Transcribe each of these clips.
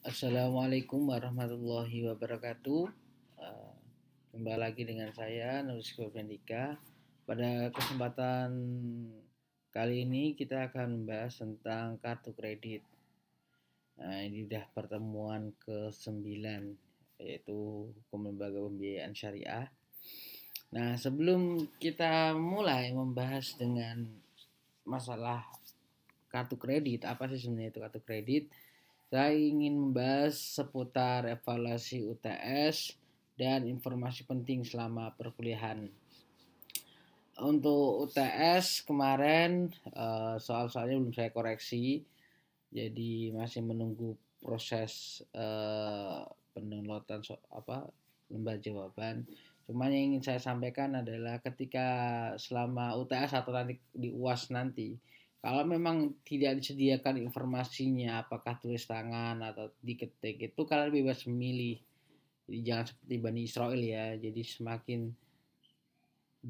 Assalamualaikum warahmatullahi wabarakatuh. Eh, Kembali lagi dengan saya Nuris Febrandika. Pada kesempatan kali ini kita akan membahas tentang kartu kredit. Nah, ini sudah pertemuan ke-9, yaitu hukum lembaga pembiayaan syariah. Nah, sebelum kita mulai membahas dengan masalah kartu kredit, apa sih sebenarnya itu kartu kredit? Saya ingin membahas seputar evaluasi UTS dan informasi penting selama perkuliahan. Untuk UTS kemarin soal-soalnya belum saya koreksi, jadi masih menunggu proses pendownloadan lembar jawaban. Cuma yang ingin saya sampaikan adalah ketika selama UTS atau nanti di UAS nanti, kalau memang tidak disediakan informasinya apakah tulis tangan atau diketik, itu kalian bebas memilih. Jadi jangan seperti Bani Israel ya. Jadi semakin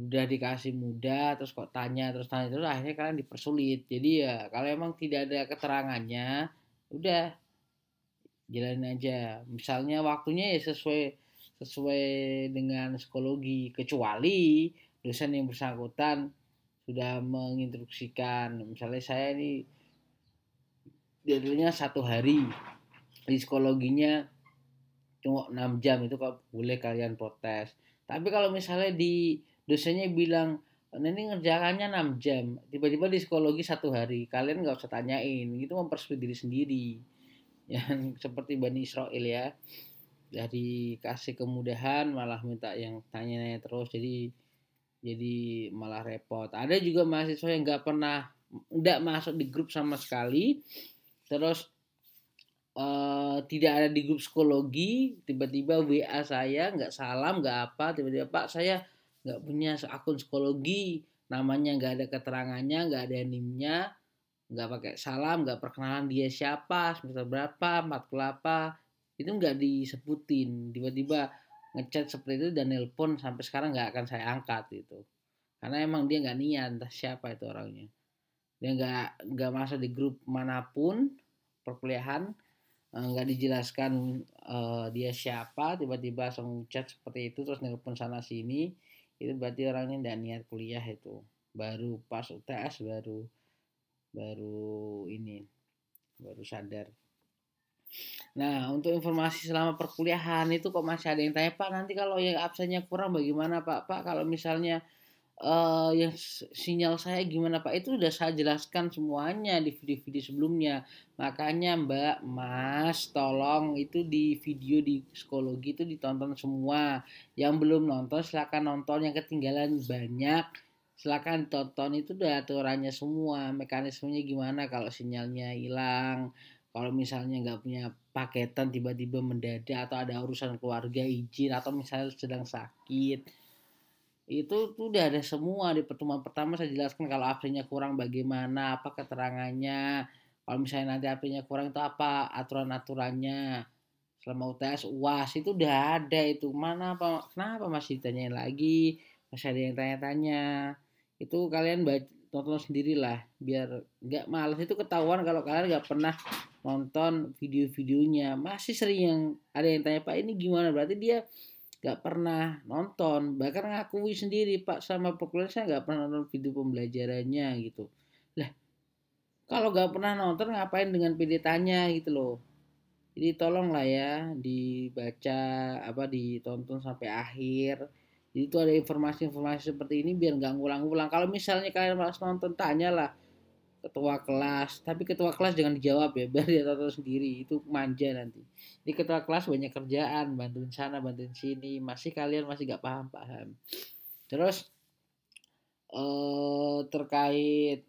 udah dikasih mudah terus kok tanya terus akhirnya kalian dipersulit. Jadi ya kalau emang tidak ada keterangannya, udah jalanin aja. Misalnya waktunya ya sesuai sesuai dengan psikologi, kecuali dosen yang bersangkutan sudah menginstruksikan. Misalnya saya ini deadline-nya 1 hari, di psikologinya cuma 6 jam, itu kok boleh kalian protes. Tapi kalau misalnya di dosennya bilang ini ngerjakannya 6 jam, tiba-tiba di psikologi 1 hari, kalian nggak usah tanyain, itu mempersulit diri sendiri. Yang seperti Bani Israel ya, dari kasih kemudahan malah minta yang tanya-tanya terus, jadi malah repot. Ada juga mahasiswa yang nggak masuk di grup sama sekali, terus tidak ada di grup psikologi, tiba-tiba WA saya, nggak salam nggak apa, tiba-tiba Pak saya nggak punya akun psikologi, namanya nggak ada keterangannya, nggak ada nimnya, nggak pakai salam, nggak perkenalan dia siapa, semester berapa, 40 apa, itu nggak disebutin. Tiba-tiba ngechat seperti itu dan nelpon, sampai sekarang nggak akan saya angkat itu, karena emang dia nggak niat, entah siapa itu orangnya. Dia nggak masuk di grup manapun perkuliahan, nggak dijelaskan dia siapa, tiba-tiba langsung chat seperti itu terus nelpon sana sini, itu berarti orangnya nggak niat kuliah. Itu baru pas UTS baru baru ini baru sadar. Nah, untuk informasi selama perkuliahan itu kok masih ada yang tanya, Pak nanti kalau yang absennya kurang bagaimana Pak? Pak kalau misalnya yang sinyal saya gimana Pak? Itu udah saya jelaskan semuanya di video-video sebelumnya. Makanya Mbak, Mas, tolong itu di video di psikologi itu ditonton semua. Yang belum nonton silakan nonton, yang ketinggalan banyak silakan tonton, itu udah aturannya semua, mekanismenya gimana kalau sinyalnya hilang, kalau misalnya nggak punya paketan tiba-tiba mendadak atau ada urusan keluarga izin atau misalnya sedang sakit, itu tuh udah ada semua di pertemuan pertama. Saya jelaskan kalau APnya kurang bagaimana, apa keterangannya, kalau misalnya nanti APnya kurang itu apa aturan-aturannya selama UTS UAS, itu udah ada. Itu mana apa, kenapa masih ditanyain lagi, masih ada yang tanya-tanya. Itu kalian tonton sendirilah biar nggak males. Itu ketahuan kalau kalian nggak pernah nonton video-videonya. Masih sering yang ada yang tanya Pak ini gimana, berarti dia nggak pernah nonton, bahkan ngakui sendiri Pak sama perkuliahan saya nggak pernah nonton video pembelajarannya gitu. Lah kalau nggak pernah nonton ngapain dengan PD tanya gitu loh. Jadi tolonglah ya dibaca, apa ditonton sampai akhir. Jadi itu ada informasi-informasi seperti ini biar nggak ngulang-ngulang. Kalau misalnya kalian malas nonton, tanyalah ketua kelas, tapi ketua kelas jangan dijawab ya, biar dia tahu sendiri, itu manja nanti. Di ketua kelas banyak kerjaan, bantuin sana bantuin sini, masih kalian masih gak paham-paham. Terus terkait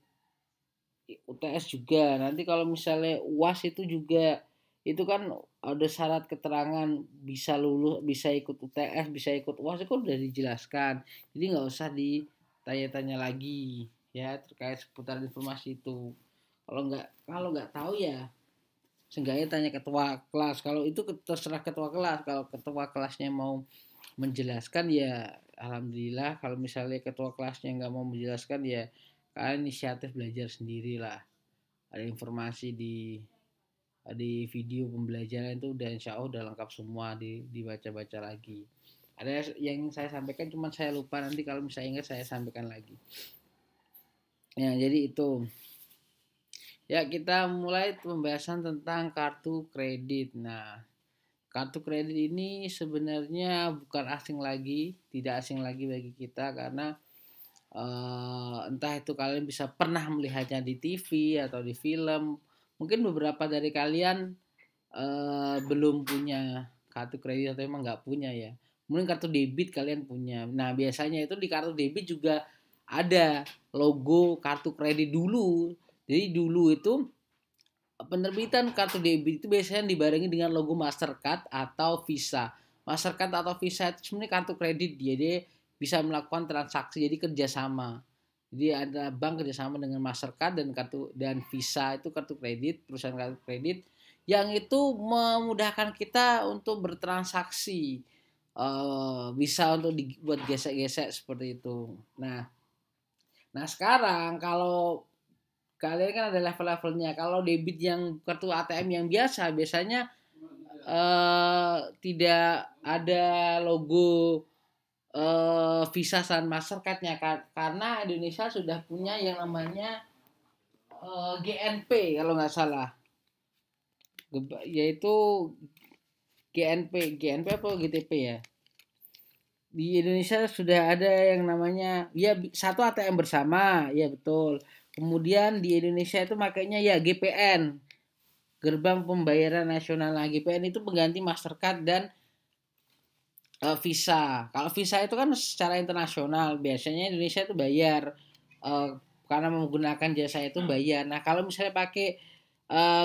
UTS juga nanti, kalau misalnya UAS itu juga, itu kan ada syarat keterangan bisa lulus, bisa ikut UTS, bisa ikut UAS, itu udah dijelaskan, jadi nggak usah ditanya-tanya lagi ya terkait seputar informasi itu. Kalau nggak tahu ya seenggaknya tanya ketua kelas. Kalau itu terserah ketua kelas, kalau ketua kelasnya mau menjelaskan ya alhamdulillah, kalau misalnya ketua kelasnya nggak mau menjelaskan ya kalian inisiatif belajar sendiri lah. Ada informasi di di video pembelajaran itu udah insya Allah udah lengkap semua, dibaca-baca lagi. Ada yang saya sampaikan cuman saya lupa, nanti kalau misalnya ingat saya sampaikan lagi. Ya, jadi itu. Ya, kita mulai pembahasan tentang kartu kredit. Nah, kartu kredit ini sebenarnya bukan asing lagi, tidak asing lagi bagi kita karena entah itu kalian bisa pernah melihatnya di TV atau di film. Mungkin beberapa dari kalian belum punya kartu kredit atau emang nggak punya ya. Mungkin kartu debit kalian punya. Nah, biasanya itu di kartu debit juga ada logo kartu kredit dulu. Jadi dulu itu penerbitan kartu debit itu biasanya dibarengi dengan logo Mastercard atau Visa. Mastercard atau Visa itu sebenarnya kartu kredit, jadi bisa melakukan transaksi, jadi kerjasama. Jadi ada bank kerjasama dengan Mastercard dan Visa itu kartu kredit, perusahaan kartu kredit yang itu memudahkan kita untuk bertransaksi, bisa untuk dibuat gesek-gesek seperti itu. Nah sekarang kalau kalian kan ada level-levelnya. Kalau debit yang kartu ATM yang biasanya tidak ada logo Visa dan Mastercard-nya karena Indonesia sudah punya yang namanya GNP kalau nggak salah, yaitu GNP apa GTP ya. Di Indonesia sudah ada yang namanya ya satu ATM bersama, ya betul. Kemudian di Indonesia itu makanya ya GPN, Gerbang Pembayaran Nasional. Nah, GPN itu pengganti Mastercard dan Visa. Kalau Visa itu kan secara internasional, biasanya Indonesia itu bayar karena menggunakan jasa itu bayar. Nah, kalau misalnya pakai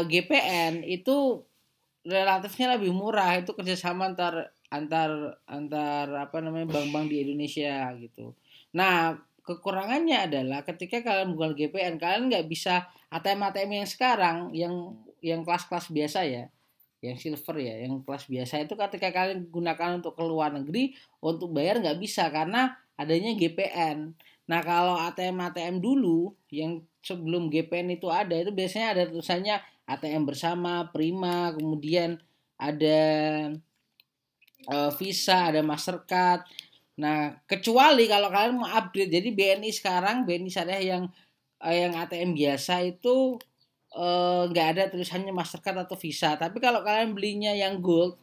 GPN itu relatifnya lebih murah, itu kerjasama antar apa namanya bank-bank di Indonesia gitu. Nah, kekurangannya adalah ketika kalian menggunakan GPN, kalian nggak bisa ATM yang sekarang yang kelas-kelas biasa ya, yang silver ya, yang kelas biasa itu ketika kalian gunakan untuk ke luar negeri untuk bayar nggak bisa karena adanya GPN. Nah, kalau ATM dulu yang sebelum GPN itu ada, itu biasanya ada tulisannya ATM bersama, Prima, kemudian ada Visa, ada Mastercard. Nah, kecuali kalau kalian mau upgrade, jadi BNI Syariah yang ATM biasa itu nggak ada tulisannya Mastercard atau Visa. Tapi kalau kalian belinya yang gold,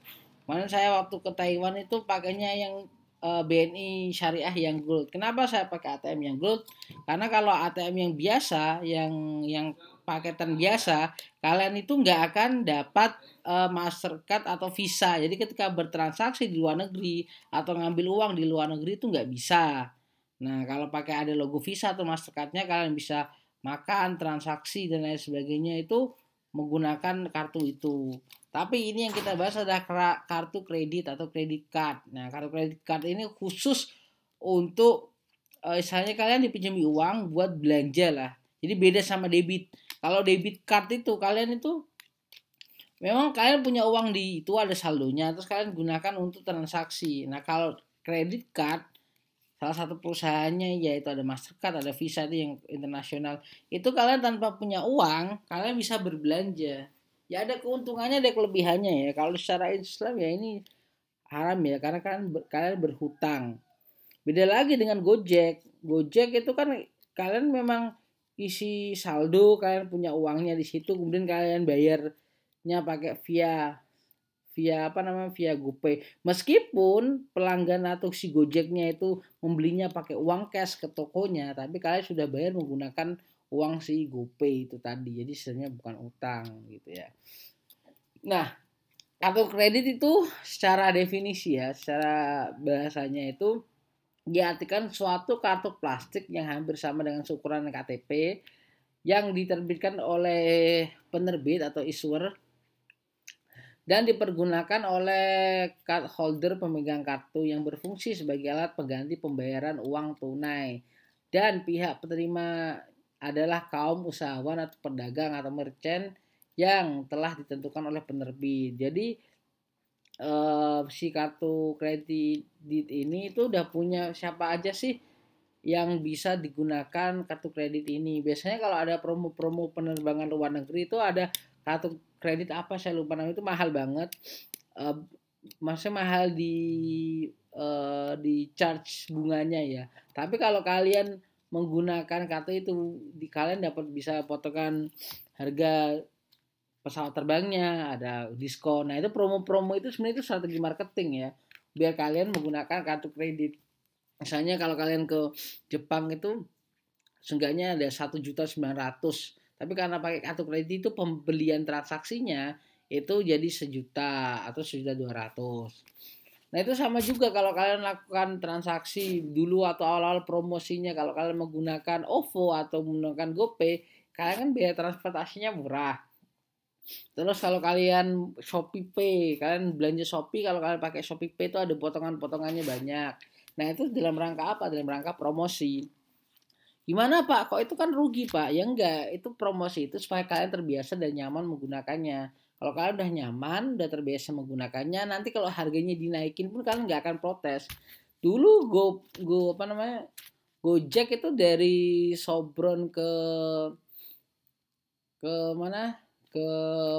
kemarin saya waktu ke Taiwan itu pakainya yang BNI Syariah yang gold. Kenapa saya pakai ATM yang gold? Karena kalau ATM yang biasa, yang paketan biasa, kalian itu nggak akan dapat Mastercard atau Visa. Jadi ketika bertransaksi di luar negeri atau ngambil uang di luar negeri itu nggak bisa. Nah, kalau pakai ada logo Visa atau Mastercard-nya, kalian bisa makan, transaksi dan lain sebagainya itu menggunakan kartu itu. Tapi ini yang kita bahas adalah kartu kredit atau kredit card. Nah, kartu kredit card ini khusus untuk misalnya kalian dipinjami uang buat belanja lah. Jadi beda sama debit. Kalau debit card itu kalian itu memang kalian punya uang di itu ada saldonya terus kalian gunakan untuk transaksi. Nah, kalau kredit card salah satu perusahaannya yaitu ada Mastercard, ada Visa itu yang internasional. Itu kalian tanpa punya uang, kalian bisa berbelanja. Ya ada keuntungannya, ada kelebihannya ya. Kalau secara Islam ya ini haram ya karena kalian berhutang. Beda lagi dengan Gojek. Gojek itu kan kalian memang isi saldo, kalian punya uangnya di situ, kemudian kalian bayarnya pakai via via GoPay. Meskipun pelanggan atau si Gojeknya itu membelinya pakai uang cash ke tokonya, tapi kalian sudah bayar menggunakan uang si GoPay itu tadi. Jadi sebenarnya bukan utang gitu ya. Nah, kartu kredit itu secara definisi ya, secara bahasanya itu diartikan suatu kartu plastik yang hampir sama dengan ukuran KTP yang diterbitkan oleh penerbit atau issuer dan dipergunakan oleh card holder pemegang kartu yang berfungsi sebagai alat pengganti pembayaran uang tunai, dan pihak penerima adalah kaum usahawan atau pedagang atau merchant yang telah ditentukan oleh penerbit. Jadi si kartu kredit ini itu udah punya siapa aja sih yang bisa digunakan kartu kredit ini. Biasanya kalau ada promo-promo penerbangan luar negeri itu ada kartu kredit apa saya lupa namanya, itu mahal banget. Eh, Maksudnya mahal di charge bunganya ya. Tapi kalau kalian menggunakan kartu itu, kalian dapat bisa potongan harga pesawat terbangnya, ada diskon. Nah, itu promo-promo itu sebenarnya itu strategi marketing ya, biar kalian menggunakan kartu kredit. Misalnya kalau kalian ke Jepang itu seenggaknya ada 1.900.000, tapi karena pakai kartu kredit itu pembelian transaksinya itu jadi 1 juta atau 1.200.000. Nah, itu sama juga kalau kalian lakukan transaksi dulu atau awal-awal promosinya, kalau kalian menggunakan OVO atau menggunakan GoPay, kalian kan biaya transportasinya murah. Terus kalau kalian Shopee Pay, kalian belanja Shopee, kalau kalian pakai Shopee Pay itu ada potongan-potongannya banyak. Nah, itu dalam rangka apa? Dalam rangka promosi. Gimana Pak? Kok itu kan rugi Pak? Ya enggak, itu promosi itu supaya kalian terbiasa dan nyaman menggunakannya. Kalau kalian udah nyaman, udah terbiasa menggunakannya, nanti kalau harganya dinaikin pun kalian nggak akan protes. Dulu Go apa namanya? Gojek itu dari Sobron ke mana? Ke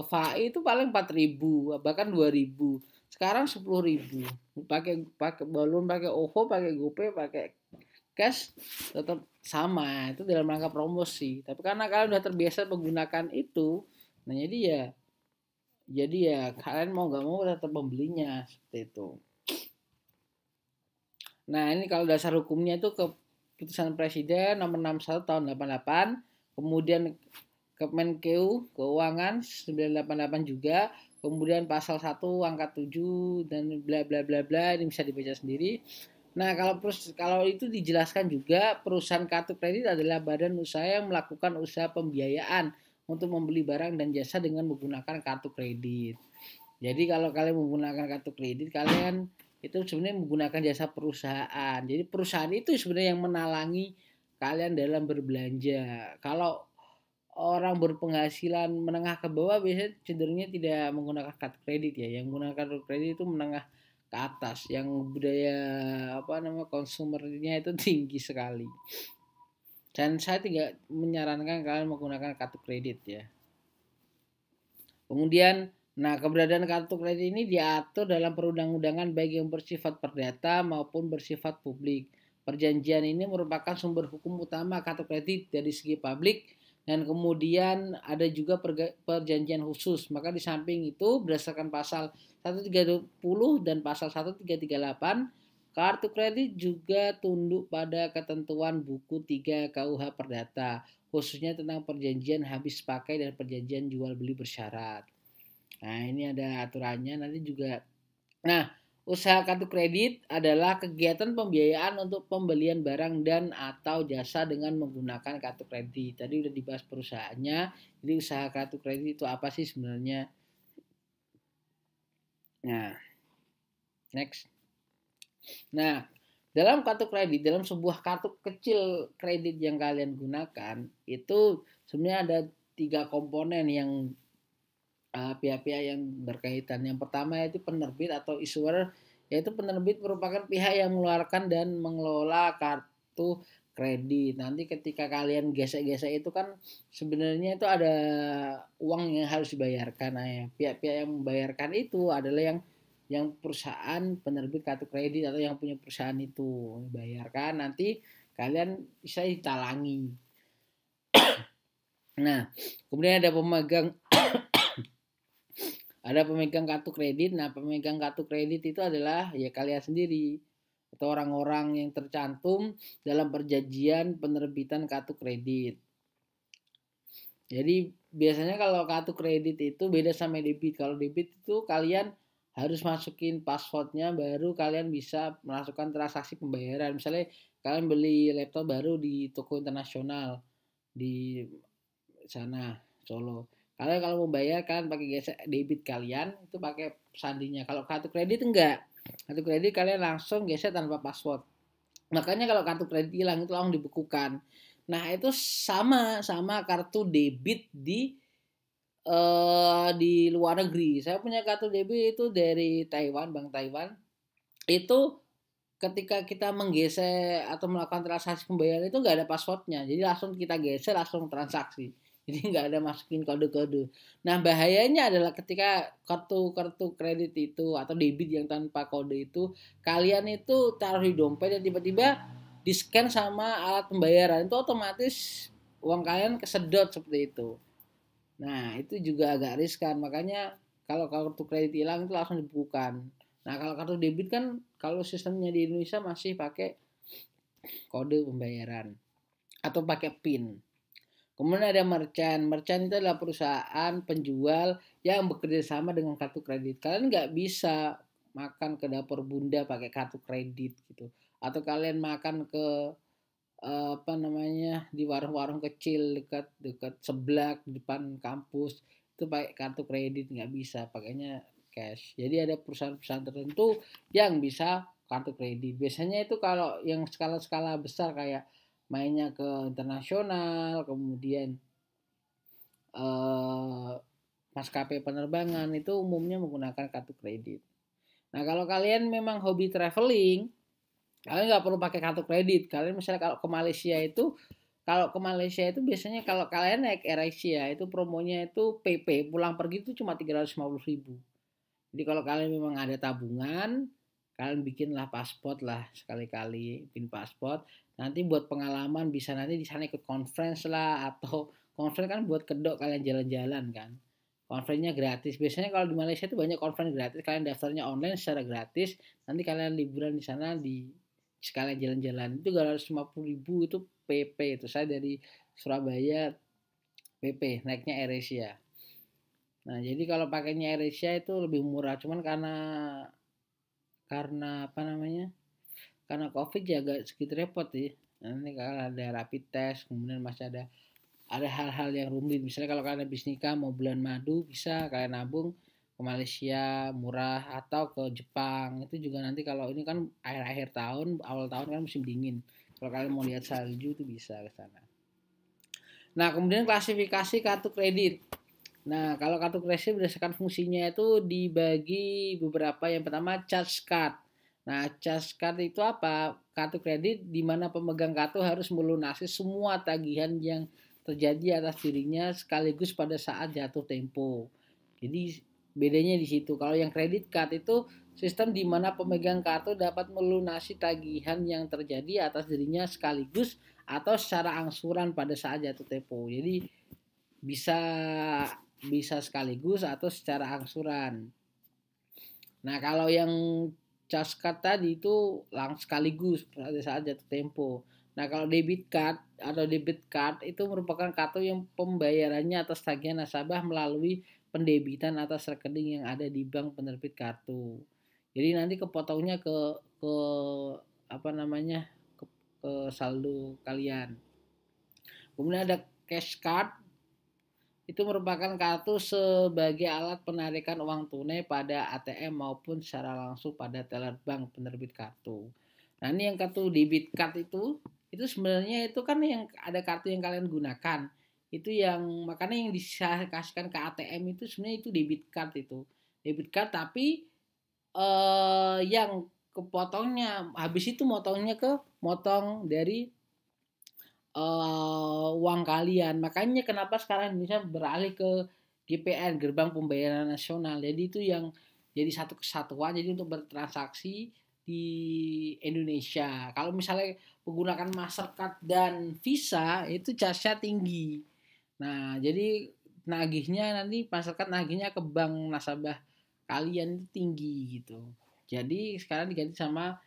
FAI itu paling 4.000, bahkan 2.000. Sekarang 10.000. Pakai balon, pakai OVO, pakai GoPay, pakai cash tetap sama, itu dalam rangka promosi. Tapi karena kalian udah terbiasa menggunakan itu, nah jadi ya kalian mau nggak mau tetap membelinya seperti itu. Nah, ini kalau dasar hukumnya itu keputusan Presiden nomor 61 tahun 88, kemudian Kemenkeu Keuangan 988 juga, kemudian pasal 1 angka 7 dan bla bla bla bla, ini bisa dibaca sendiri. Nah, kalau itu dijelaskan juga, perusahaan kartu kredit adalah badan usaha yang melakukan usaha pembiayaan untuk membeli barang dan jasa dengan menggunakan kartu kredit. Jadi kalau kalian menggunakan kartu kredit, kalian itu sebenarnya menggunakan jasa perusahaan. Jadi perusahaan itu sebenarnya yang menalangi kalian dalam berbelanja. Kalau orang berpenghasilan menengah ke bawah biasanya cenderungnya tidak menggunakan kartu kredit ya. Yang menggunakan kartu kredit itu menengah ke atas, yang budaya konsumernya itu tinggi sekali. Dan saya tidak menyarankan kalian menggunakan kartu kredit ya. Kemudian, nah, keberadaan kartu kredit ini diatur dalam perundang-undangan baik yang bersifat perdata maupun bersifat publik. Perjanjian ini merupakan sumber hukum utama kartu kredit dari segi publik, dan kemudian ada juga perjanjian khusus. Maka di samping itu berdasarkan pasal 130 dan pasal 1338, kartu kredit juga tunduk pada ketentuan buku 3 KUH Perdata, khususnya tentang perjanjian habis pakai dan perjanjian jual beli bersyarat. Nah, ini ada aturannya nanti juga. Nah, usaha kartu kredit adalah kegiatan pembiayaan untuk pembelian barang dan atau jasa dengan menggunakan kartu kredit. Tadi udah dibahas perusahaannya. Jadi usaha kartu kredit itu apa sih sebenarnya? Nah, next. Nah, dalam kartu kredit, dalam sebuah kartu kecil kredit yang kalian gunakan, itu sebenarnya ada 3 komponen yang pihak-pihak yang berkaitan. Yang pertama yaitu penerbit atau issuer, yaitu penerbit merupakan pihak yang mengeluarkan dan mengelola kartu kredit. Nanti ketika kalian gesek-gesek itu kan sebenarnya itu ada uang yang harus dibayarkan. Nah, ya, pihak-pihak yang membayarkan itu adalah yang perusahaan penerbit kartu kredit atau yang punya perusahaan itu bayarkan, nanti kalian bisa ditalangi. Nah, kemudian ada pemegang kartu kredit. Nah, pemegang kartu kredit itu adalah ya kalian sendiri atau orang-orang yang tercantum dalam perjanjian penerbitan kartu kredit. Jadi biasanya kalau kartu kredit itu beda sama debit. Kalau debit itu kalian harus masukin passwordnya baru kalian bisa melakukan transaksi pembayaran. Misalnya kalian beli laptop baru di toko internasional di sana Solo. Kalian kalau mau bayar kalian pakai gesek debit kalian itu pakai sandinya. Kalau kartu kredit enggak. Kartu kredit kalian langsung gesek tanpa password. Makanya kalau kartu kredit hilang itu langsung dibekukan. Nah, itu sama kartu debit di luar negeri. Saya punya kartu debit itu dari Taiwan, Bank Taiwan. Itu ketika kita menggeser atau melakukan transaksi pembayaran itu nggak ada passwordnya. Jadi langsung kita geser, langsung transaksi. Jadi nggak ada masukin kode-kode. Nah bahayanya adalah ketika kartu kredit itu atau debit yang tanpa kode itu kalian itu taruh di dompet dan tiba-tiba di scan sama alat pembayaran, itu otomatis uang kalian kesedot seperti itu. Nah itu juga agak riskan, makanya kalau kartu kredit hilang itu langsung dibukukan. Nah kalau kartu debit kan kalau sistemnya di Indonesia masih pakai kode pembayaran atau pakai PIN. Kemudian ada merchant. Merchant itu adalah perusahaan penjual yang bekerja sama dengan kartu kredit. Kalian nggak bisa makan ke dapur bunda pakai kartu kredit gitu. Atau kalian makan ke apa namanya di warung-warung kecil dekat dekat seblak di depan kampus itu pakai kartu kredit, nggak bisa, pakainya cash. Jadi ada perusahaan-perusahaan tertentu yang bisa kartu kredit. Biasanya itu kalau yang skala-skala besar kayak mainnya ke internasional, kemudian eh, maskapai penerbangan itu umumnya menggunakan kartu kredit. Nah kalau kalian memang hobi traveling, kalian nggak perlu pakai kartu kredit. Kalian misalnya kalau ke Malaysia itu biasanya kalau kalian naik AirAsia itu promonya itu PP pulang pergi itu cuma 350.000. Jadi kalau kalian memang ada tabungan, kalian bikinlah paspor lah sekali-kali, bikin paspor. Nanti buat pengalaman bisa nanti di sana ikut conference lah, atau conference kan buat kedok kalian jalan-jalan kan. Conference-nya gratis. Biasanya kalau di Malaysia itu banyak conference gratis, kalian daftarnya online secara gratis. Nanti kalian liburan di sana di sekalian jalan-jalan. Itu 350.000 itu PP itu. Saya dari Surabaya PP naiknya AirAsia. Nah, jadi kalau pakainya AirAsia itu lebih murah, cuman karena apa namanya? Karena Covid ya agak sedikit repot sih. Nanti kalau ada rapid test, kemudian masih ada hal-hal yang rumit. Misalnya kalau kalian habis nikah mau bulan madu bisa kalian nabung ke Malaysia murah atau ke Jepang. Itu juga nanti kalau ini kan akhir-akhir tahun, awal tahun kan musim dingin. Kalau kalian mau lihat salju itu bisa ke sana. Nah, kemudian klasifikasi kartu kredit. Nah, kalau kartu kredit berdasarkan fungsinya itu dibagi beberapa. Yang pertama charge card. Nah, charge card itu apa? Kartu kredit di mana pemegang kartu harus melunasi semua tagihan yang terjadi atas dirinya sekaligus pada saat jatuh tempo. Jadi bedanya di situ. Kalau yang kredit card itu sistem di mana pemegang kartu dapat melunasi tagihan yang terjadi atas dirinya sekaligus atau secara angsuran pada saat jatuh tempo. Jadi bisa bisa sekaligus atau secara angsuran. Nah, kalau yang charge card tadi itu langsung sekaligus pada saat jatuh tempo. Nah, kalau debit card atau debit card itu merupakan kartu yang pembayarannya atas tagihan nasabah melalui pendebitan atas rekening yang ada di bank penerbit kartu. Jadi nanti kepotongnya ke apa namanya? Ke saldo kalian. Kemudian ada cash card, itu merupakan kartu sebagai alat penarikan uang tunai pada ATM maupun secara langsung pada teller bank penerbit kartu. Nah, ini yang kartu debit card itu sebenarnya itu kan yang ada kartu yang kalian gunakan. Itu yang makanya yang dikasihkan ke ATM itu sebenarnya itu debit card itu. Debit card tapi yang kepotongnya habis itu motong dari uang kalian. Makanya kenapa sekarang Indonesia beralih ke GPN, Gerbang Pembayaran Nasional. Jadi itu yang jadi satu kesatuan jadi untuk bertransaksi di Indonesia. Kalau misalnya menggunakan Mastercard dan Visa itu charge-nya tinggi. Nah, jadi nagihnya nanti Mastercard nagihnya ke bank nasabah kalian itu tinggi gitu. Jadi sekarang diganti sama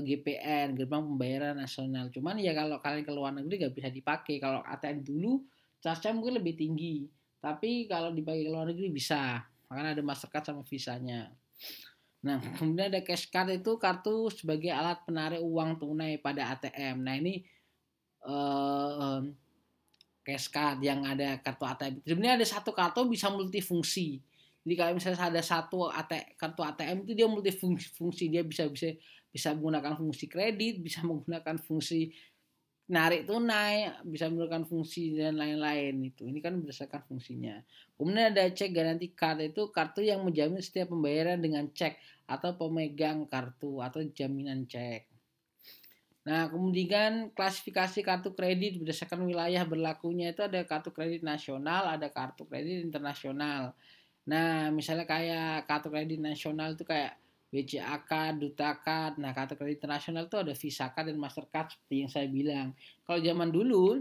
GPN, Gerbang Pembayaran Nasional. Cuman ya kalau kalian ke luar negeri gak bisa dipakai. Kalau ATM dulu charge-nya mungkin lebih tinggi. Tapi kalau dipakai ke luar negeri bisa. Makanya ada Mastercard sama Visa-nya. Nah, kemudian ada cash card itu kartu sebagai alat penarik uang tunai pada ATM. Nah, ini eh, cash card yang ada kartu ATM. Sebenarnya ada satu kartu bisa multifungsi. Jadi kalau misalnya ada satu kartu ATM itu dia multifungsi, dia bisa menggunakan fungsi kredit, bisa menggunakan fungsi narik tunai, bisa menggunakan fungsi dan lain-lain itu. Ini kan berdasarkan fungsinya. Kemudian ada cek garansi card, itu kartu yang menjamin setiap pembayaran dengan cek atau pemegang kartu atau jaminan cek. Nah, kemudian klasifikasi kartu kredit berdasarkan wilayah berlakunya itu ada kartu kredit nasional, ada kartu kredit internasional. Nah, misalnya kayak kartu kredit nasional itu kayak BCA Card, Duta Card. Nah, kartu kredit internasional itu ada Visa Card dan Mastercard seperti yang saya bilang. Kalau zaman dulu,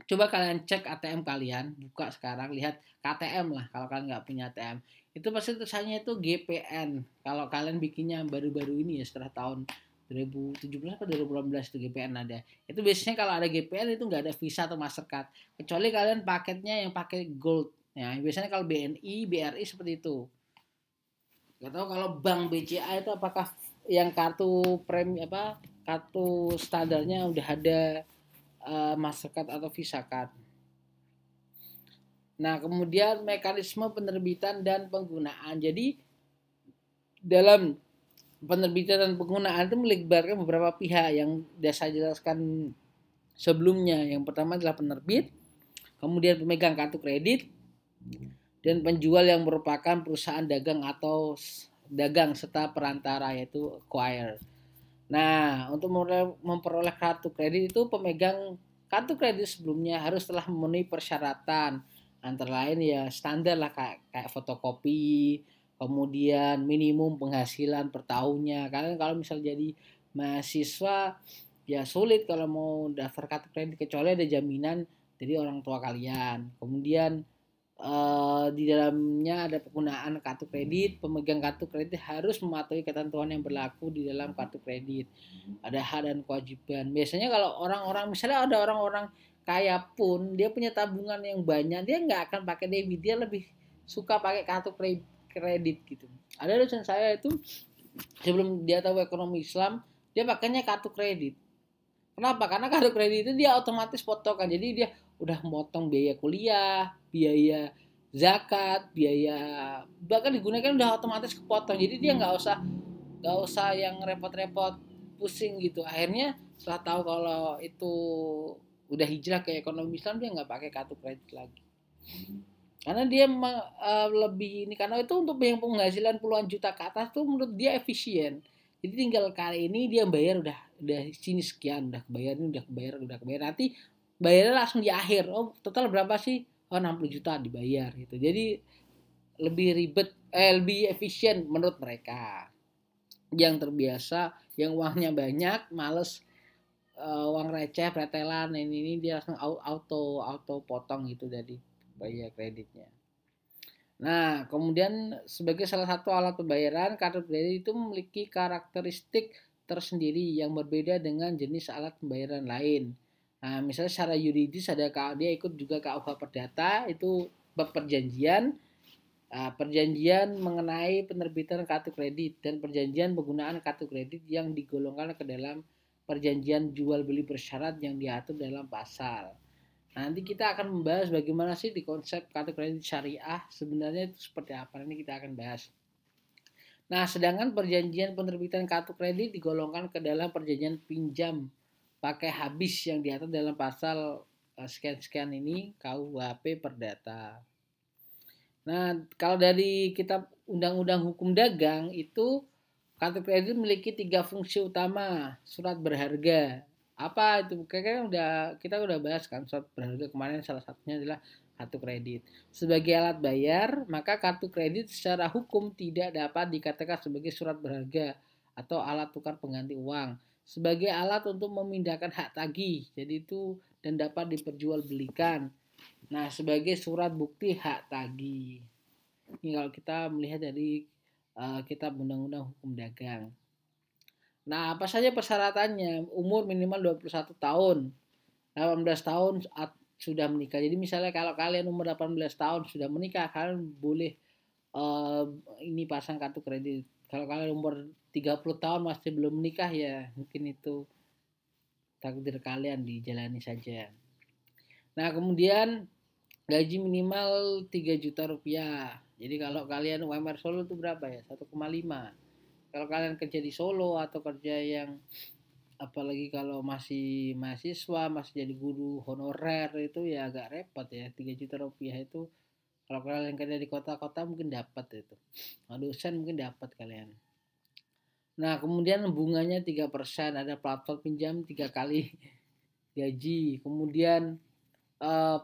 coba kalian cek ATM kalian, buka sekarang, lihat KTM lah kalau kalian nggak punya ATM. Itu pasti tulisannya itu GPN. Kalau kalian bikinnya baru-baru ini ya setelah tahun 2017 atau 2018 itu GPN ada. Itu biasanya kalau ada GPN itu nggak ada Visa atau Mastercard. Kecuali kalian paketnya yang pakai Gold. Ya, biasanya kalau BNI, BRI seperti itu. Gak tahu kalau Bank BCA itu apakah yang kartu premi apa kartu standarnya udah ada Mastercard atau Visa Card. Nah, kemudian mekanisme penerbitan dan penggunaan. Jadi dalam penerbitan dan penggunaan itu melibatkan beberapa pihak yang sudah saya jelaskan sebelumnya. Yang pertama adalah penerbit, kemudian pemegang kartu kredit, dan penjual yang merupakan perusahaan dagang atau dagang serta perantara yaitu acquirer. Nah, untuk memperoleh kartu kredit itu pemegang kartu kredit sebelumnya harus telah memenuhi persyaratan antara lain ya standar lah kayak fotokopi, kemudian minimum penghasilan per tahunnya. Kalian kalau misal jadi mahasiswa ya sulit kalau mau daftar kartu kredit kecuali ada jaminan dari orang tua kalian. Kemudian di dalamnya ada penggunaan kartu kredit. Pemegang kartu kredit harus mematuhi ketentuan yang berlaku di dalam kartu kredit. Ada hak dan kewajiban. Biasanya kalau orang-orang misalnya ada orang-orang kaya pun dia punya tabungan yang banyak, dia nggak akan pakai debit, dia lebih suka pakai kartu kredit gitu. Ada dosen saya itu sebelum dia tahu ekonomi Islam, dia pakainya kartu kredit. Kenapa? Karena kartu kredit itu dia otomatis potongan. Jadi dia udah motong biaya kuliah, biaya zakat, biaya bahkan digunakan udah otomatis kepotong. Jadi dia nggak usah yang repot-repot pusing gitu. Akhirnya setelah tahu kalau itu udah hijrah ke ekonomi Islam dia nggak pakai kartu kredit lagi. Karena dia lebih ini karena itu untuk yang penghasilan puluhan juta ke atas tuh menurut dia efisien. Jadi tinggal kali ini dia bayar udah sini sekian, udah kebayar nanti bayarnya langsung di akhir. Oh, total berapa sih? Oh, 60 juta dibayar gitu. Jadi lebih ribet lebih efisien menurut mereka. Yang terbiasa, yang uangnya banyak, males uang receh, pretelan, ini dia langsung auto potong gitu dari bayar kreditnya. Nah, kemudian sebagai salah satu alat pembayaran, kartu kredit itu memiliki karakteristik tersendiri yang berbeda dengan jenis alat pembayaran lain. Nah, misalnya secara yuridis ada dia ikut juga KUH Perdata, itu bab perjanjian, perjanjian mengenai penerbitan kartu kredit dan perjanjian penggunaan kartu kredit yang digolongkan ke dalam perjanjian jual beli bersyarat yang diatur dalam pasal. Nanti kita akan membahas bagaimana sih di konsep kartu kredit syariah sebenarnya itu seperti apa. Ini kita akan bahas. Nah, sedangkan perjanjian penerbitan kartu kredit digolongkan ke dalam perjanjian pinjam pakai habis yang diatur dalam pasal sekian-sekian ini KUHP Perdata. Nah, kalau dari kitab Undang-Undang Hukum Dagang itu kartu kredit memiliki 3 fungsi utama. Surat berharga, apa itu kayaknya kita udah bahas kan surat berharga kemarin, salah satunya adalah kartu kredit. Sebagai alat bayar, maka kartu kredit secara hukum tidak dapat dikatakan sebagai surat berharga atau alat tukar pengganti uang. Sebagai alat untuk memindahkan hak tagih, jadi itu dan dapat diperjualbelikan. Nah, sebagai surat bukti hak tagih. Ini kalau kita melihat dari kitab Undang-Undang Hukum Dagang. Nah, apa saja persyaratannya? Umur minimal 21 tahun. 18 tahun sudah menikah. Jadi misalnya kalau kalian umur 18 tahun sudah menikah, kalian boleh ini pasang kartu kredit. Kalau kalian umur 30 tahun masih belum menikah ya mungkin itu takdir kalian, dijalani saja. Nah, kemudian gaji minimal 3 juta rupiah. Jadi kalau kalian UMR Solo itu berapa ya? 1,5. Kalau kalian kerja di Solo atau kerja yang apalagi kalau masih mahasiswa, masih jadi guru honorer itu ya agak repot ya. 3 juta rupiah itu kalau kalian kerja di kota-kota mungkin dapat itu. Nah, dosen mungkin dapat kalian. Nah, kemudian bunganya 3%, ada platform pinjam 3 kali gaji. Kemudian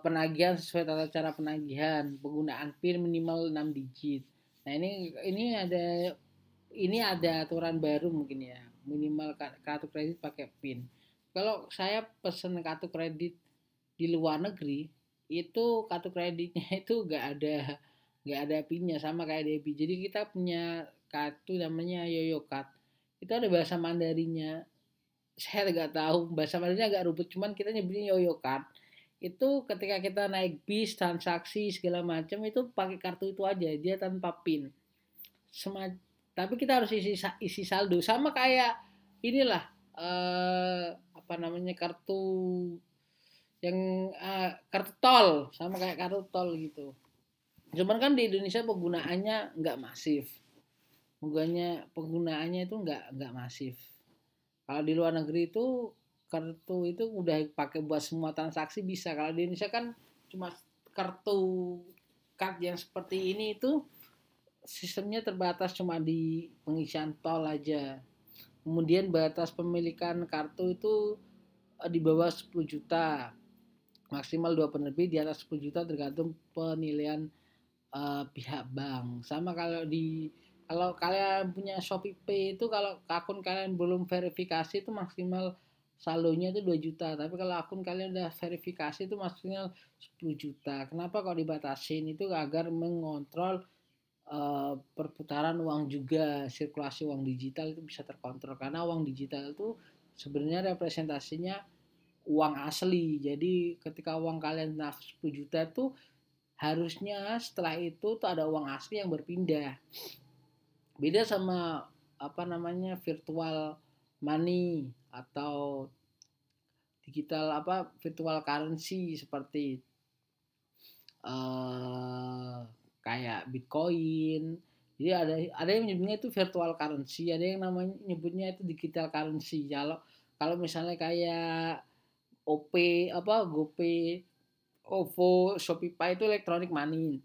penagihan sesuai tata cara penagihan, penggunaan PIN minimal 6 digit. Nah, ini ada aturan baru mungkin ya, minimal kartu kredit pakai PIN. Kalau saya pesen kartu kredit di luar negeri, itu kartu kreditnya itu nggak ada PIN-nya, sama kayak debit. Jadi kita punya kartu namanya Yoyo Card. Itu ada bahasa Mandarinnya. Saya nggak tahu bahasa Mandarinnya, agak ribet, cuman kita nyebutnya Yoyo Card. Itu ketika kita naik bis, transaksi segala macam itu pakai kartu itu aja, dia tanpa PIN. Sema- tapi kita harus isi saldo, sama kayak inilah, apa namanya, kartu tol, sama kayak kartu tol gitu. Cuman kan di Indonesia penggunaannya nggak masif. Penggunaannya itu nggak masif. Kalau di luar negeri itu kartu itu udah pakai buat semua transaksi bisa. Kalau di Indonesia kan cuma kartu card yang seperti ini itu sistemnya terbatas cuma di pengisian tol aja. Kemudian batas pemilikan kartu itu di bawah 10 juta. Maksimal 2 penerbit, di atas 10 juta tergantung penilaian pihak bank. Sama kalau kalian punya Shopee Pay itu, kalau akun kalian belum verifikasi itu maksimal saldonya itu 2 juta. Tapi kalau akun kalian udah verifikasi itu maksimal 10 juta. Kenapa kok dibatasin? Itu agar mengontrol perputaran uang juga, sirkulasi uang digital itu bisa terkontrol, karena uang digital itu sebenarnya representasinya uang asli. Jadi ketika uang kalian 10 juta itu harusnya setelah itu tuh ada uang asli yang berpindah. Beda sama apa namanya, virtual money atau virtual currency seperti kayak Bitcoin. Jadi ada yang nyebutnya itu virtual currency, ada yang namanya nyebutnya itu digital currency. Kalau misalnya kayak GoPay, OVO, Shopify itu electronic money.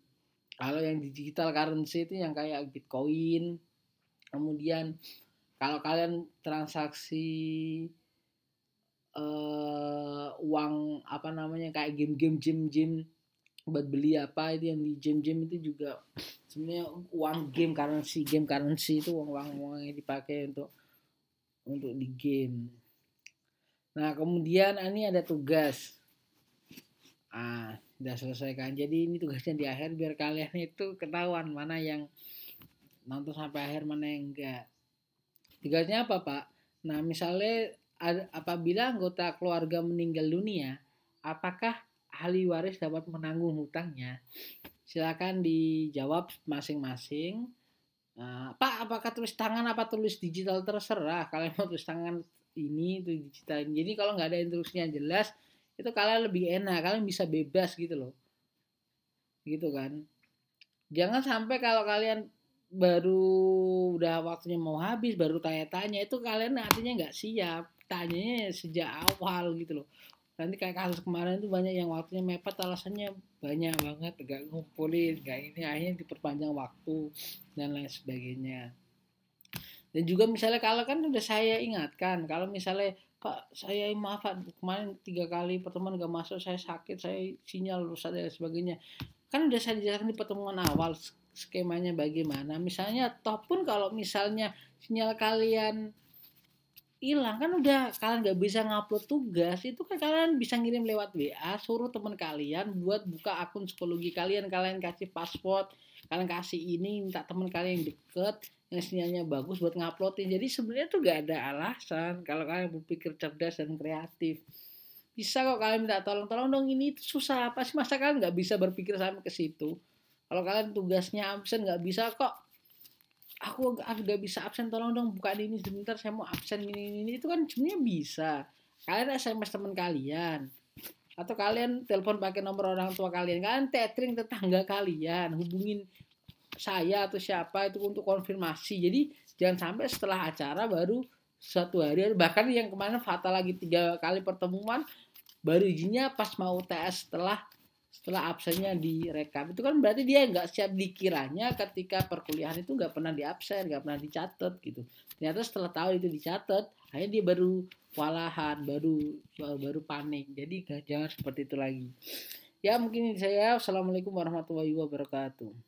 Kalau yang digital currency itu yang kayak Bitcoin. Kemudian kalau kalian transaksi uang apa namanya, kayak game buat beli apa itu yang di game itu juga sebenarnya uang game currency itu uang yang dipakai untuk di game. Nah, kemudian ini ada tugas. Udah selesaikan. Jadi ini tugasnya di akhir biar kalian itu ketahuan mana yang nonton sampai akhir, mana yang enggak. Tugasnya apa, Pak? Nah, misalnya apabila anggota keluarga meninggal dunia, apakah ahli waris dapat menanggung hutangnya? Silakan dijawab masing-masing. Pak, apakah tulis tangan apa tulis digital? Terserah. Kalian mau tulis tangan ini itu digital. Jadi kalau nggak ada instruksinya jelas, itu kalian lebih enak. Kalian bisa bebas gitu loh. Gitu kan. Jangan sampai kalau kalian baru udah waktunya mau habis baru tanya-tanya, itu kalian artinya nggak siap, tanyanya sejak awal gitu loh. Nanti kayak kasus kemarin itu banyak yang waktunya mepet, alasannya banyak banget, gak ngumpulin, gak ini, akhirnya diperpanjang waktu dan lain sebagainya. Dan juga misalnya kalau kan udah saya ingatkan, kalau misalnya Pak, saya maaf Pak, kemarin 3 kali pertemuan gak masuk, saya sakit, saya sinyal rusak dan sebagainya. Kan udah saya jelaskan di pertemuan awal skemanya bagaimana. Misalnya toh pun kalau misalnya sinyal kalian hilang, kan udah kalian nggak bisa ngupload tugas, itu kan kalian bisa ngirim lewat WA, suruh teman kalian buat buka akun psikologi kalian kasih password, kalian kasih ini, minta teman kalian yang deket yang sinyalnya bagus buat nguploadin. Jadi sebenarnya tuh gak ada alasan kalau kalian berpikir cerdas dan kreatif. Bisa kok kalian minta tolong dong, ini susah apa sih, masa kalian nggak bisa berpikir sampai ke situ? Kalau kalian tugasnya absen nggak bisa kok, aku nggak bisa absen, tolong dong buka ini sebentar, saya mau absen ini itu kan sebenarnya bisa. Kalian SMS teman kalian, atau kalian telepon pakai nomor orang tua kalian, kalian tethering tetangga kalian, hubungin saya atau siapa itu untuk konfirmasi. Jadi jangan sampai setelah acara baru 1 hari, bahkan yang kemarin fatal lagi 3 kali pertemuan baru izinnya pas mau UTS setelah setelah absennya direkap, itu kan berarti dia nggak siap. Dikiranya ketika perkuliahan itu nggak pernah diabsen, nggak pernah dicatat gitu. Ternyata setelah tahu itu dicatat, akhirnya dia baru kewalahan, baru panik. Jadi jangan seperti itu lagi. Ya mungkin saya. Assalamualaikum warahmatullahi wabarakatuh.